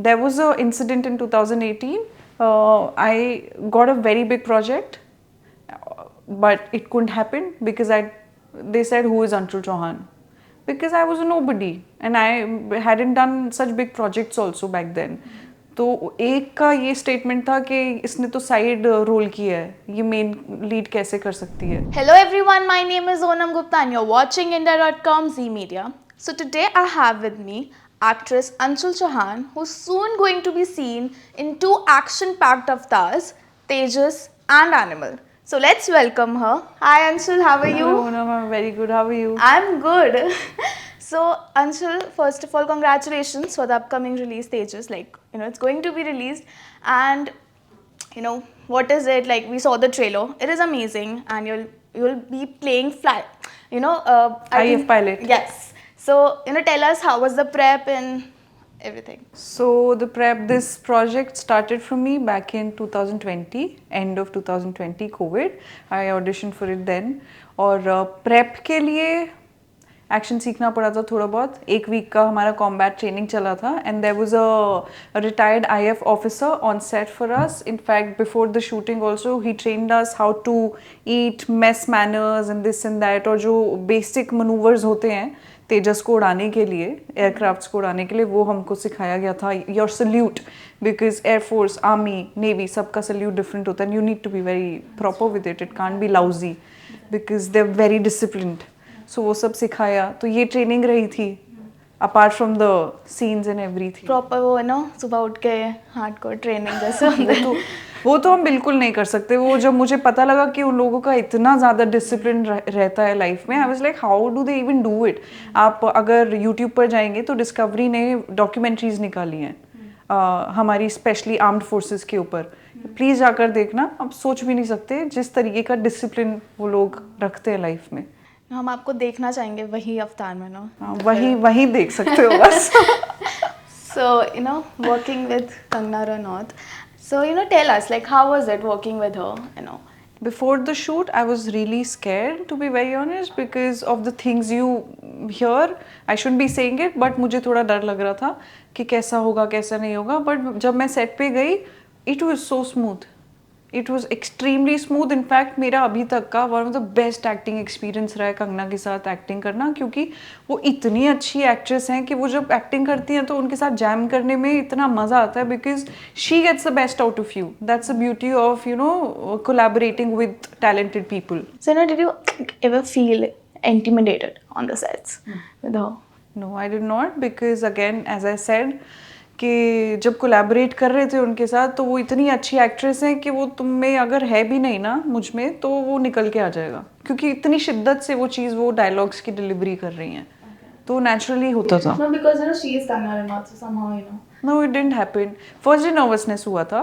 there was a incident in 2018. I got a very big project, but it couldn't happen because they said, who is Anshul Chauhan? Because I was a nobody and I hadn't done such big projects also back then. तो एक का ये statement था कि इसने तो side role किया है, ये मेन लीड कैसे कर सकती है. Hello everyone, my name is Onam Gupta and you're watching India.com Zee Media. So today I have with me actress Anshul Chauhan, who's soon going to be seen in two action-packed avatars, Tejas and Animal. So let's welcome her. Hi Anshul, how are you? Hello, Onam, I'm very good. How are you? I'm good. So Anshul, first of all, congratulations for the upcoming release Tejas. Like, it's going to be released, and what is it like? We saw the trailer. It is amazing, and you'll be playing fly. IF pilot. Yes. So tell us how was the prep and everything. So this project started for me back in 2020, end of 2020, COVID. I auditioned for it then. और prep के लिए action सीखना पड़ा था थोड़ा बहुत. एक week का हमारा कॉम्बैट ट्रेनिंग चला था and there was a retired IF officer on set for us. In fact before the shooting also he trained us how to eat, mess manners and this and that, और जो basic manoeuvres होते हैं तेजस को उड़ाने के लिए, aircrafts को उड़ाने के लिए, वो हमको सिखाया गया था. Your salute, because air force, army, navy, सबका सल्यूट डिफरेंट होता है. You need to be very proper with it. It can't be lousy because they are very disciplined. So वो सब सिखाया. तो ये ट्रेनिंग रही थी apart from the scenes and everything. Proper वो सुबह उठ के हार्डकोर ट्रेनिंग जैसे वो तो हम बिल्कुल नहीं कर सकते. वो जब मुझे पता लगा कि उन लोगों का इतना ज़्यादा डिसिप्लिन रहता है लाइफ में, आई was like how do they even do it. आप अगर यूट्यूब पर जाएंगे तो डिस्कवरी ने डॉक्यूमेंट्रीज निकाली हैं हमारी स्पेशली आर्म्ड फोर्सेस के ऊपर. प्लीज़ जाकर देखना. आप सोच भी नहीं सकते जिस तरीके का डिसिप्लिन वो लोग रखते हैं लाइफ में. हम आपको देखना चाहेंगे वही अवतार में ना. वही देख सकते हो बस. So working with Kangana Ranaut. So tell us, like, how was it working with her? Before the shoot, I was really scared, to be very honest, because of the things you hear. I shouldn't be saying it, but मुझे थोड़ा डर लग रहा था कि कैसा होगा कैसा नहीं होगा. But जब मैं set पे गई, it was so smooth. It was extremely smooth. In fact, मेरा अभी तक का one of the best acting experience रहा है कंगना के साथ एक्टिंग करना, क्योंकि वो इतनी अच्छी एक्ट्रेस हैं कि वो जब एक्टिंग करती हैं तो उनके साथ जैम करने में इतना मज़ा आता है, because she gets the best out of you. That's the beauty of collaborating with talented people. So did you ever feel intimidated on the sets with her? No, I did not, because again, as I said, कि जब collaborate कर रहे थे उनके साथ तो वो इतनी अच्छी एक्ट्रेस हैं कि वो तुम में अगर है भी नहीं ना मुझ में तो वो निकल के आ जाएगा, क्योंकि इतनी शिद्दत से वो डायलॉग्स की डिलीवरी कर रही हैं. तो नेचुरली होता था. No, because she is Kangana Ranaut, so somehow No, it didn't happen. First day nervousness हुआ था,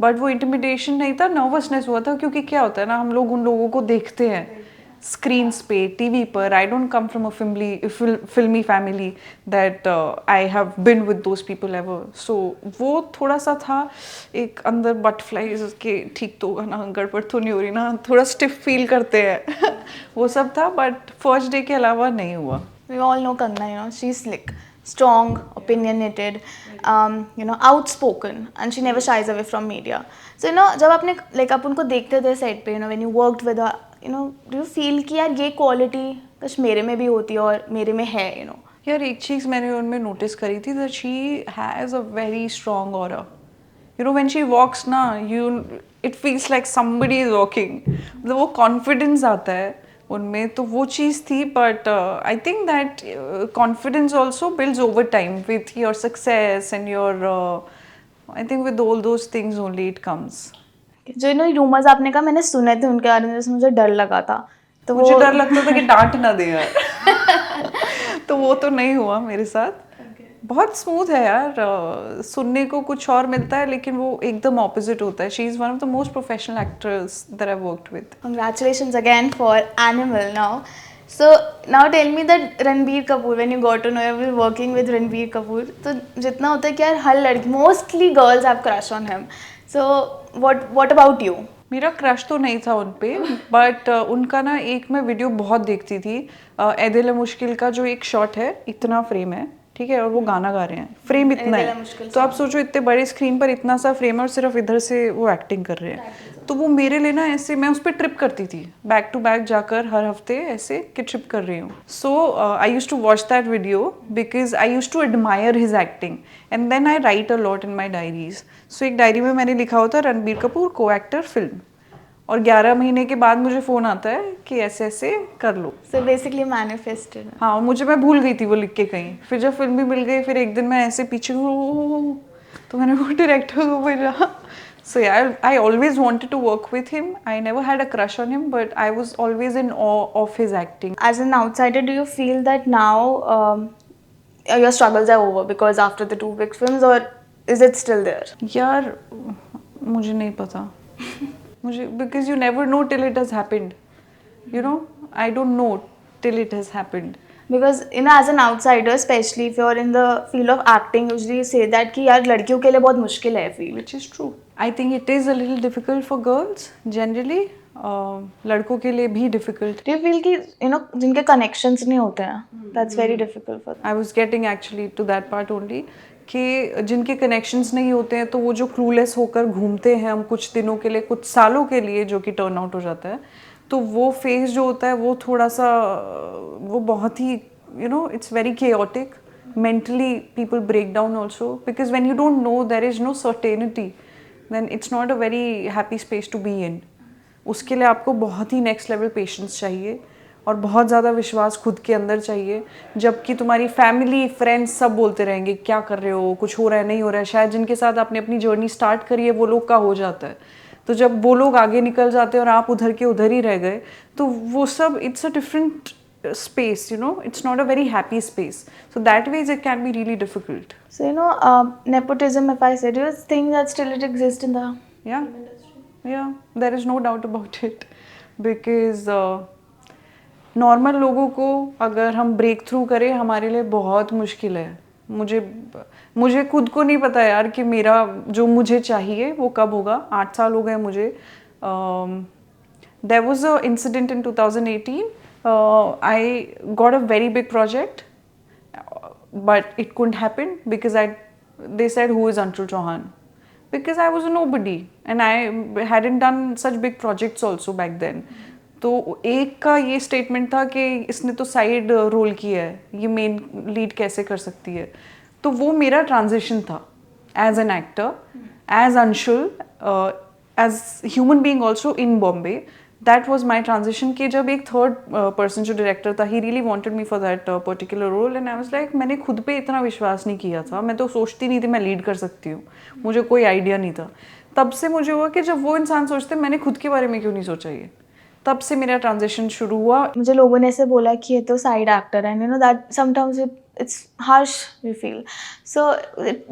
बट वो इंटिमिडेशन नहीं था, नर्वसनेस हुआ था. क्योंकि क्या होता है ना, हम लोग उन लोगों को देखते हैं स्क्रीन्स पे, टीवी पर. I don't come from a filmy family that I have been with those people ever. So वो थोड़ा सा था एक अंदर बटरफ्लाइज के, ठीक तो होगा ना, गड़बड़ तो नहीं हो रही ना, थोड़ा स्टिफ फील करते हैं. वो सब था, बट फर्स्ट डे के अलावा नहीं हुआ. We all know Kangana, she's like strong, opinionated, outspoken, and she never shies away from media. So जब आपने like आप उनको देखते थे सेट पे, when you worked with her, do you feel कि यार ये क्वालिटी कुछ मेरे में भी होती है और मेरे में है. यार एक चीज़ मैंने उनमें नोटिस करी थी, that she has a very strong aura. When she walks ना, it feels like somebody is walking. मतलब वो confidence आता है उनमें, तो वो चीज़ थी. But I think that confidence also builds over time with your success and your, I think with all those things only it comes. जो रूमर्स आपने कहा मैंने सुने थे उनके बारे में, जैसे मुझे डर लगा था. तो मुझे डर लगता था कि डांट ना दे यार. तो वो तो नहीं हुआ मेरे साथ. बहुत स्मूथ है यार. सुनने को कुछ और मिलता है लेकिन वो एकदम ऑपोजिट होता है. She is one of the most professional actors that I worked with. Congratulations again for Animal now. So now tell me that Ranbir Kapoor, when you got to know you were working with Ranbir Kapoor, तो जितना होता है कि यार हर लड़की, mostly girls have crush on him. So what about you? मेरा crush तो नहीं था उन पे, बट उनका ना एक मैं वीडियो बहुत देखती थी. ए दिल है मुश्किल का जो एक शॉट है, इतना फ्रेम है, ठीक है, और वो गाना गा रहे हैं, फ्रेम इतना ज़्यादा है, मुश्किल तो आप सोचो इतने बड़े स्क्रीन पर इतना सा फ्रेम है और सिर्फ इधर से वो एक्टिंग कर रहे हैं, तो वो मेरे लिए ना ऐसे, मैं उस पर ट्रिप करती थी बैक टू बैक जाकर हर हफ्ते ऐसे कि ट्रिप कर रही हूँ. So I use to watch that video because I use to admire his acting and then I write a lot in my diaries. So एक डायरी में मैंने लिखा होता रणबीर कपूर को एक्टर फिल्म, और 11 महीने के बाद मुझे फ़ोन आता है कि ऐसे ऐसे कर लो. So basically manifested. हाँ, और मुझे, मैं भूल गई थी वो लिख के कहीं, फिर जब फिल्म भी मिल गई, फिर एक दिन मैं ऐसे पीछे तो मैंने वो डायरेक्टर को भेजा. So I always wanted to work with him. I never had a crush on him, but I was always in awe of his acting. As an outsider, do you feel that now your struggles are over because after the two big films, or is it still there? यार मुझे नहीं पता. मुझे, because you never know till it has happened, you know, I don't know till it has happened. Because you know, as an outsider, especially if you're in the field of acting, usually you say that कि यार लड़कियों के लिए बहुत मुश्किल है field. Which is true. I think it is a little difficult for girls generally. लड़कों के लिए भी difficult. Do you feel कि you know जिनके connections नहीं होते हैं, that's very difficult for them. I was getting actually to that part only कि जिनके connections नहीं होते हैं तो वो जो clueless होकर घूमते हैं हम कुछ दिनों के लिए, कुछ सालों के लिए, जो कि turn out हो जाता है, तो वो phase जो होता है वो थोड़ा सा, वो बहुत ही, you know, it's very chaotic. Mentally people break down also because when you don't know, there is no certainty, then it's not a very happy space to be in. उसके लिए आपको बहुत ही next level patience चाहिए और बहुत ज़्यादा विश्वास खुद के अंदर चाहिए, जबकि तुम्हारी फैमिली फ्रेंड्स सब बोलते रहेंगे क्या कर रहे हो, कुछ हो रहा है नहीं हो रहा है. शायद जिनके साथ आपने अपनी जर्नी स्टार्ट करी है वो लोग का हो जाता है, तो जब वो लोग आगे निकल जाते हैं और आप उधर के उधर ही रह गए, तो वो सब, it's a different space, you know, it's not a very happy space, so that ways it can be really difficult. So you know, nepotism, if I say, do you think that still it exists in the Yeah, yeah, there is no doubt about it because normal लोगों को अगर हम break through करें, हमारे लिए बहुत मुश्किल है. मुझे खुद को नहीं पता यार कि मेरा जो मुझे चाहिए वो कब होगा. 8 साल हो गए मुझे. There was a incident in 2018. I got a very big project, but it couldn't happen because they said, who is Anshul Chauhan? Because I was a nobody and I hadn't done such big projects also back then. तो एक का ये statement था कि इसने तो side role किया है, ये मेन लीड कैसे कर सकती है. तो वो मेरा ट्रांजिशन था as an actor, as Anshul, as human being also in Bombay. That was my transition कि जब एक थर्ड पर्सन जो डायरेक्टर था, he really wanted me for that particular role and I was like, मैंने खुद पे इतना विश्वास नहीं किया था. मैं तो सोचती नहीं थी मैं लीड कर सकती हूँ, मुझे कोई आइडिया नहीं था. तब से मुझे हुआ कि जब वो इंसान सोचते मैंने खुद के बारे में क्यों नहीं सोचा, ये तब से मेरा ट्रांजिशन शुरू हुआ. मुझे लोगों ने ऐसे बोला कि ये तो साइड एक्टर है, you know that sometimes it's harsh we feel. So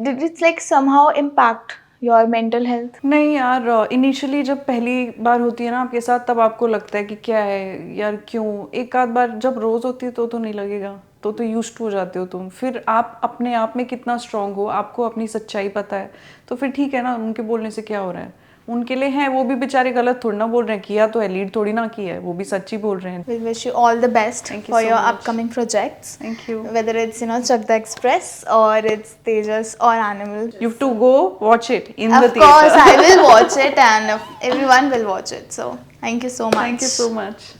did it like somehow impact your mental health? नहीं यार, इनिशियली जब पहली बार होती है ना आपके साथ, तब आपको लगता है कि क्या है यार, क्यों. एक आध बार जब रोज़ होती है तो नहीं लगेगा, तो यूज्ड हो जाते हो तुम. फिर आप अपने आप में कितना स्ट्रांग हो, आपको अपनी सच्चाई पता है, तो फिर ठीक है ना, उनके बोलने से क्या हो रहा है. उनके लिए है, वो भी बेचारे गलत थोड़ी ना बोल रहे हैं, किया तो है, लीड थोड़ी ना किया है, वो भी सच्ची बोल रहे हैं. We wish you all the best Thank you for so your much. upcoming projects. Thank you. Whether it's Chak the Express or it's Tejas or Animal. You have to go watch it in the Of theater. course, I will watch it and everyone will watch it. So thank you so much. Thank you so much.